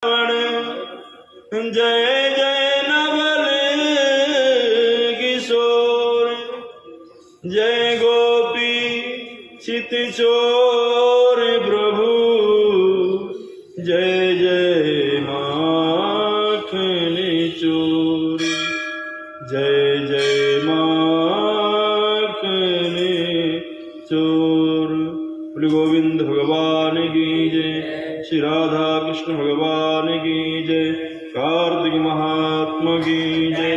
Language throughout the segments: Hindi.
जय जय नवल किशोर, जय गोपी चित चोर प्रभु, जय जय माखन चोर, जय जय माखन चोर। बोले गोविंद भगवान की जय, श्री राधा कृष्ण भगवान की जय, कार्तिक महात्मा की जय।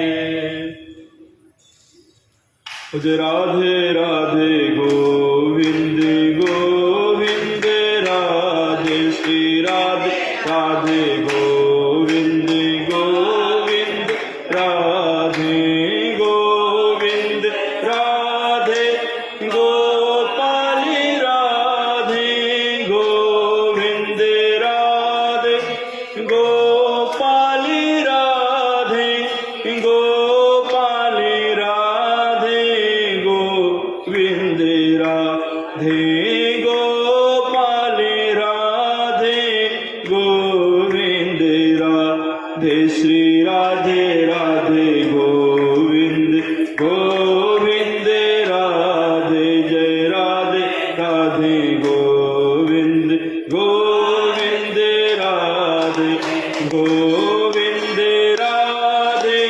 जय राधे राधे गोविंद गोविंद राधे, श्री राधे राधे गोविंद गोविंद राधे, गोविंद राधे गोपाल राधे, गोविंद राधे गोपाल राधे, गोपाल राधे गोविंद राधे, गोपाल राधे गोविंद राधे, श्री राधे राधे गोविंद गोविंद राधे, जय राधे राधे गोविंद गोविंद राधे, गोविंद राधे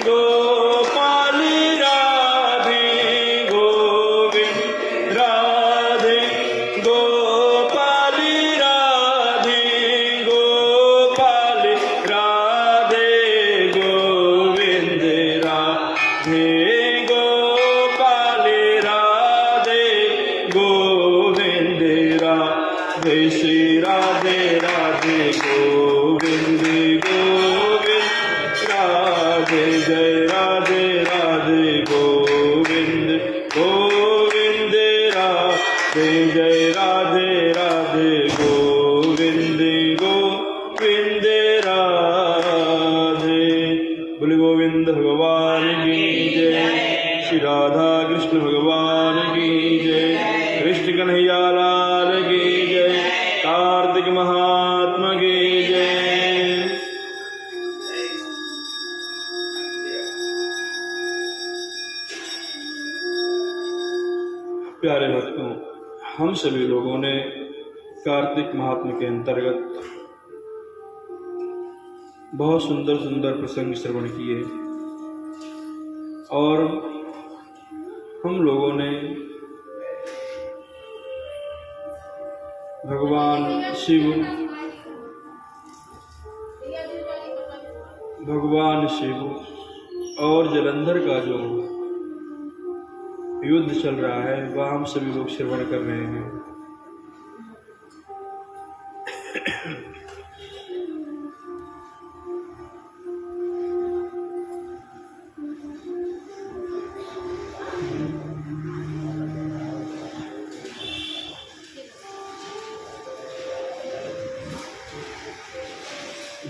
गोपाल राधे, गोविंद राधे गोपाल राधे, गोपाल राधे गोविंद राधे, गोपाल राधे गोविंद राधे, श्री राधे राधे गोविंद गोविंद राधे, जय राधे राधे गोविंद गोविंद राधे, जय राधे राधे गोविंद गोविंद राधे। बोले गोविंद भगवान की जय, श्री राधा कृष्ण भगवान की जय, कृष्ण कन्हैया लाल की जय, कार्तिक महात्मा की जय। प्यारे भक्तों, हम सभी लोगों ने कार्तिक महात्मा के अंतर्गत बहुत सुंदर सुंदर प्रसंग श्रवण किए और हम लोगों ने भगवान शिव और जलंधर का जो युद्ध चल रहा है वह हम सभी लोग श्रवण कर रहे हैं।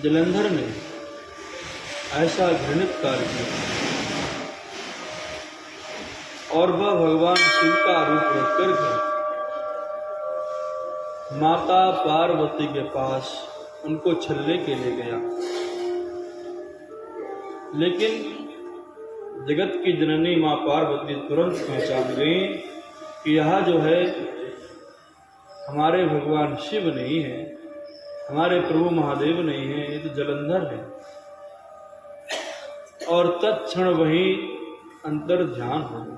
जलंधर ने ऐसा घृणित कार्य किया और वह भगवान शिव का रूप रख करके माता पार्वती के पास उनको छलने के लिए गया। लेकिन जगत की जननी मां पार्वती तुरंत पहचान गई कि यह जो है हमारे भगवान शिव नहीं है, हमारे प्रभु महादेव नहीं है, ये तो जलंधर है। और तत्क्षण वहीं अंतर ध्यान हो गया।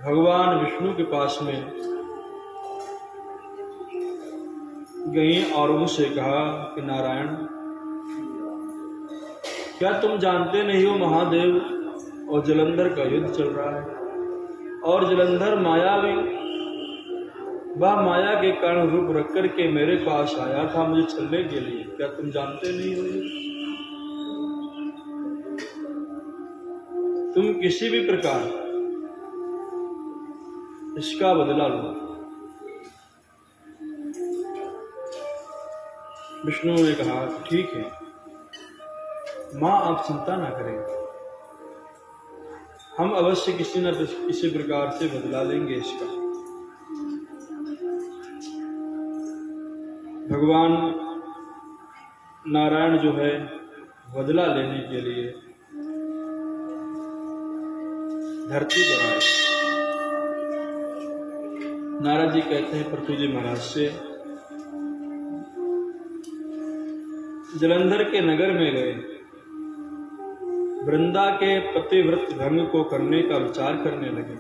भगवान विष्णु के पास में गई और उनसे कहा कि नारायण, क्या तुम जानते नहीं हो महादेव और जलंधर का युद्ध चल रहा है और जलंधर मायावी, वह माया के कारण रूप रख करके मेरे पास आया था मुझे छलने के लिए, क्या तुम जानते नहीं हो? तुम किसी भी प्रकार इसका बदला लो। विष्णु ने कहा ठीक है मां, आप चिंता ना करें, हम अवश्य किसी न किसी प्रकार से बदला लेंगे इसका। भगवान नारायण जो है बदला लेने के लिए धरती पर आए। नारद जी कहते हैं पृथ्वी जी महाराज से, जलंधर के नगर में गए, वृंदा के पतिव्रत धर्म को करने का विचार करने लगे,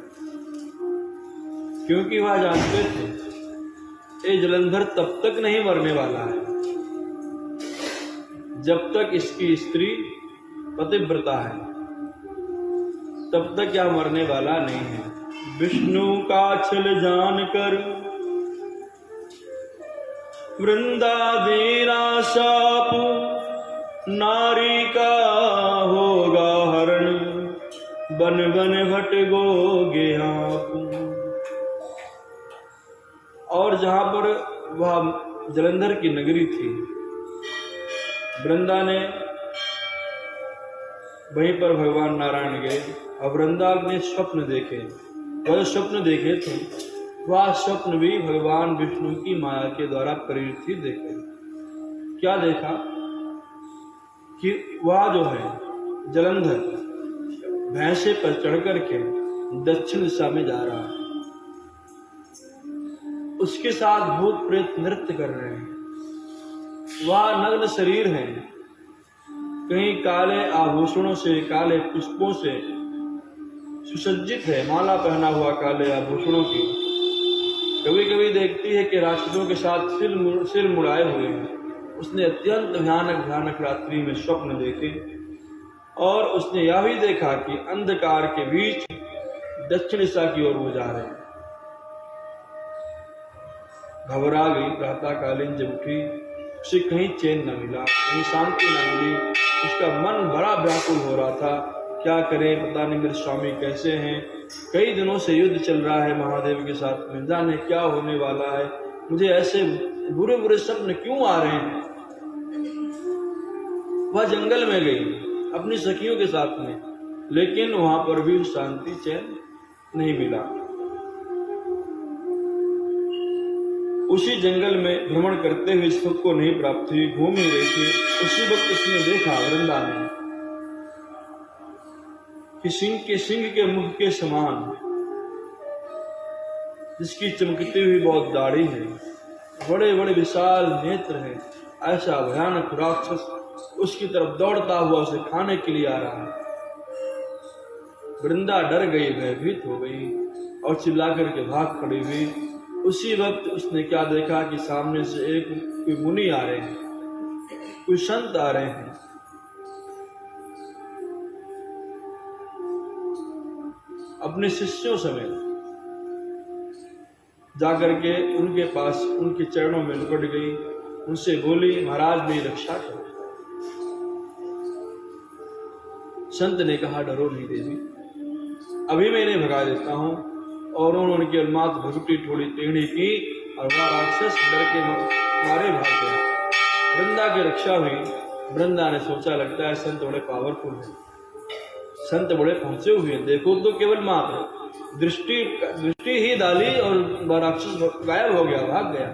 क्योंकि वह जानते थे ये जलंधर तब तक नहीं मरने वाला है जब तक इसकी स्त्री पतिव्रता है, तब तक यह मरने वाला नहीं है। विष्णु का छल जानकर वृंदा दीना शाप, नारी का होगा हरण, बन बन भटकोगे आप। और जहां पर वह जलंधर की नगरी थी, वृंदा ने वहीं पर भगवान नारायण गए और वृंदा ने स्वप्न देखे। वह स्वप्न देखे थे, वह स्वप्न भी भगवान विष्णु की माया के द्वारा प्रेरित ही देखे। क्या देखा कि वह जो है जलंधर भैंसे पर चढ़ करके दक्षिण दिशा में जा रहा है, उसके साथ भूत प्रेत नृत्य कर रहे हैं, वह नग्न शरीर है, कहीं काले आभूषणों से, काले पुष्पों से सुसज्जित है, माला पहना हुआ काले आभूषणों की। कभी कभी देखती है कि राक्षसों के साथ सिर मुड़ाए हुए हैं। उसने अत्यंत भयानक रात्रि में स्वप्न देखे और उसने यह भी देखा कि अंधकार के बीच दक्षिण दिशा की ओर वो जा रहे हैं। घबरा गई, प्रातःकालीन जब उठी, उसे कहीं चैन न मिला, कहीं शांति न मिली। उसका मन बड़ा व्याकुल हो रहा था, क्या करें, पता नहीं मेरे स्वामी कैसे हैं, कई दिनों से युद्ध चल रहा है महादेव के साथ में, जाने क्या होने वाला है, मुझे ऐसे बुरे बुरे सपने क्यों आ रहे हैं। वह जंगल में गई अपनी सखियों के साथ में, लेकिन वहां पर भी शांति चैन नहीं मिला। उसी जंगल में भ्रमण करते हुए सुख को नहीं प्राप्त हुई, घूम ही रही थी। उसी वक्त उसने देखा वृंदा ने कि सिंह के मुख के समान, जिसकी चमकती हुई बहुत दाढ़ी है, बड़े बड़े विशाल नेत्र है, ऐसा भयानक राक्षस उसकी तरफ दौड़ता हुआ उसे खाने के लिए आ रहा है। वृंदा डर गई, भयभीत हो गई और चिल्ला करके भाग खड़ी हुई। उसी वक्त उसने क्या देखा कि सामने से एक कोई मुनि आ रहे हैं, कोई संत आ रहे हैं। अपने शिष्यों समेत जाकर के उनके पास उनके चरणों में लिपट गई, उनसे बोली, महाराज मेरी रक्षा करो। संत ने कहा, डरो नहीं देवी, अभी मैं इन्हें भगा देता हूं। और उन्होंने उनकी उन्माद भगुटी थोड़ी टेढ़ी की और वह राक्षस डर के मारे भाग गया। वृंदा की रक्षा हुई। वृंदा ने सोचा, लगता है संत बड़े पावरफुल है, संत बड़े पहुंचे हुए हैं। देखो तो केवल मात्र दृष्टि ही डाली और वह राक्षस गायब हो गया, भाग गया।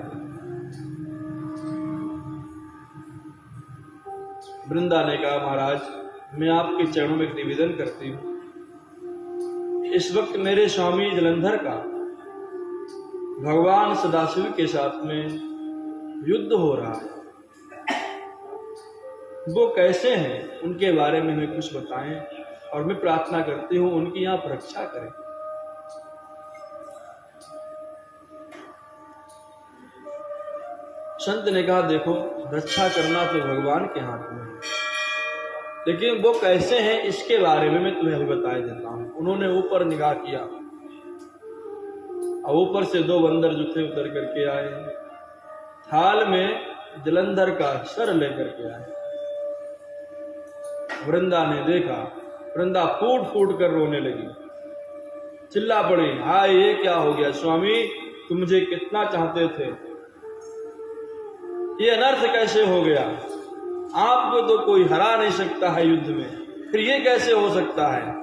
वृंदा ने कहा, महाराज मैं आपके चरणों में एक निवेदन करती हूँ, इस वक्त मेरे स्वामी जलंधर का भगवान सदाशिव के साथ में युद्ध हो रहा है, वो कैसे हैं उनके बारे में हमें कुछ बताएं और मैं प्रार्थना करती हूं उनकी यहां पर रक्षा करें। संत ने कहा, देखो रक्षा करना तो भगवान के हाथ में है, लेकिन वो कैसे हैं इसके बारे में मैं तुम्हें अभी बता देता हूं। उन्होंने ऊपर निगाह किया और ऊपर से दो बंदर जो थे उतर करके आए, थाल में जलंधर का सर लेकर के आए। वृंदा ने देखा, वृंदा फूट फूट कर रोने लगी, चिल्ला पड़ी, हाय ये क्या हो गया स्वामी, तुम मुझे कितना चाहते थे, ये अनर्थ कैसे हो गया, आपको तो कोई हरा नहीं सकता है युद्ध में, फिर ये कैसे हो सकता है।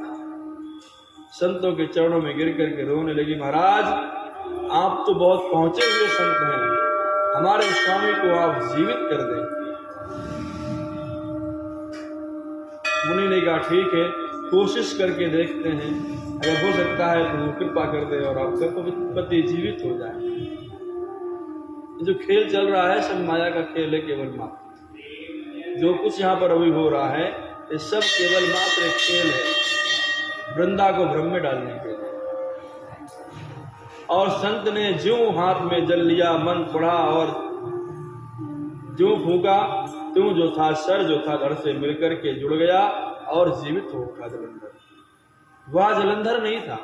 संतों के चरणों में गिर करके रोने लगी, महाराज आप तो बहुत पहुंचे हुए संत हैं, हमारे स्वामी को आप जीवित कर दें। मुनि ने कहा ठीक है, कोशिश करके देखते हैं, अगर हो सकता है तो कृपा कर दे और आपका पति जीवित हो जाए। जो खेल चल रहा है सब माया का खेल है, केवल मात्र। जो कुछ यहाँ पर अभी हो रहा है ये सब केवल मात्र एक खेल है, वृंदा को भ्रम में डालने के लिए। और संत ने ज्यों हाथ में जल लिया, मन पड़ा और ज्यों फूका, त्यों जो था सर जो था धड़ से मिलकर के जुड़ गया और जीवित हो उठा जलंधर। वह जलंधर नहीं था,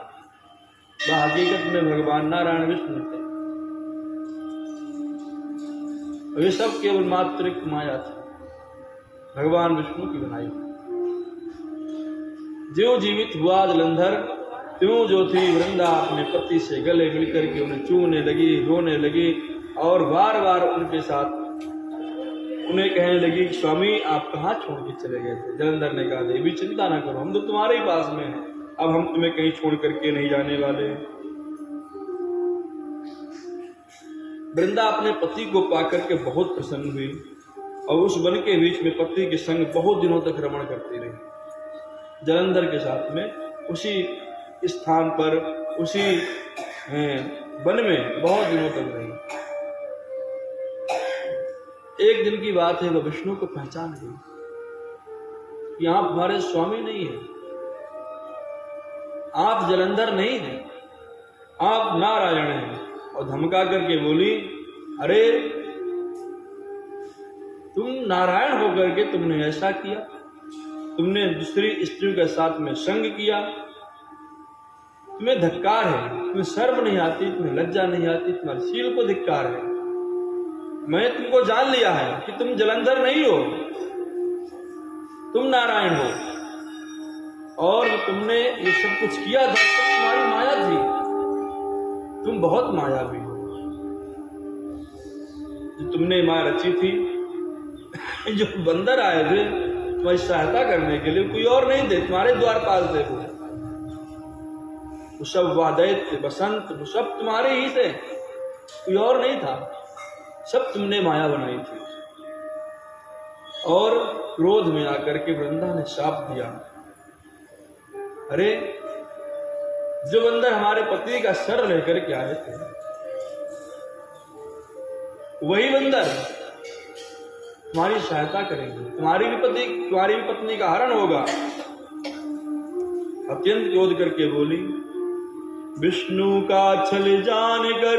वह हकीकत में भगवान नारायण विष्णु थे। वे सब केवल मात्र एक माया थी, भगवान विष्णु की बनाई। ज्यों जीवित हुआ जलंधर, त्यों जो थी वृंदा अपने पति से गले मिलकर के उन्हें चूमने लगी, रोने लगी और बार बार उनके साथ उन्हें कहने लगी, स्वामी आप कहाँ छोड़ के चले गए थे? जलंधर ने कहा, देवी चिंता ना करो, हम तो तुम्हारे ही पास में हैं, अब हम तुम्हें कहीं छोड़ करके नहीं जाने वाले। वृंदा अपने पति को पाकर के बहुत प्रसन्न हुई और उस वन के बीच में पति के संग बहुत दिनों तक रमण करती रही। जलंधर के साथ में उसी स्थान पर, उसी वन में बहुत दिनों तक रही। एक दिन की बात है, वह विष्णु को पहचान गई कि आप हमारे स्वामी नहीं हैं, आप जलंधर नहीं हैं, आप नारायण हैं। और धमका करके बोली, अरे तुम नारायण होकर के तुमने ऐसा किया, तुमने दूसरी स्त्रियों के साथ में संग किया, तुम्हें धिक्कार है, तुम्हें शर्म नहीं आती, तुम्हें लज्जा नहीं आती, तुम्हारे शील को धिक्कार है। मैंने तुमको जान लिया है कि तुम जलंधर नहीं हो, तुम नारायण हो और तुमने ये सब कुछ किया था, सब तुम्हारी माया थी, तुम बहुत मायावी हो। जो तुमने माया रची थी, जो बंदर आए थे तुम्हारी सहायता करने के लिए, कोई और नहीं थे, तुम्हारे द्वारपाल थे वो सब, वादैत्य बसंत वो सब तुम्हारे ही थे, कोई और नहीं था, सब तुमने माया बनाई थी। और क्रोध में आकर के वृंदा ने शाप दिया, अरे जो बंदर हमारे पति का सर लेकर के आए थे, वही बंदर तुम्हारी सहायता करेंगे, तुम्हारी भी पत्नी का हरण होगा। अत्यंत क्रोध करके बोली, विष्णु का छल जानकर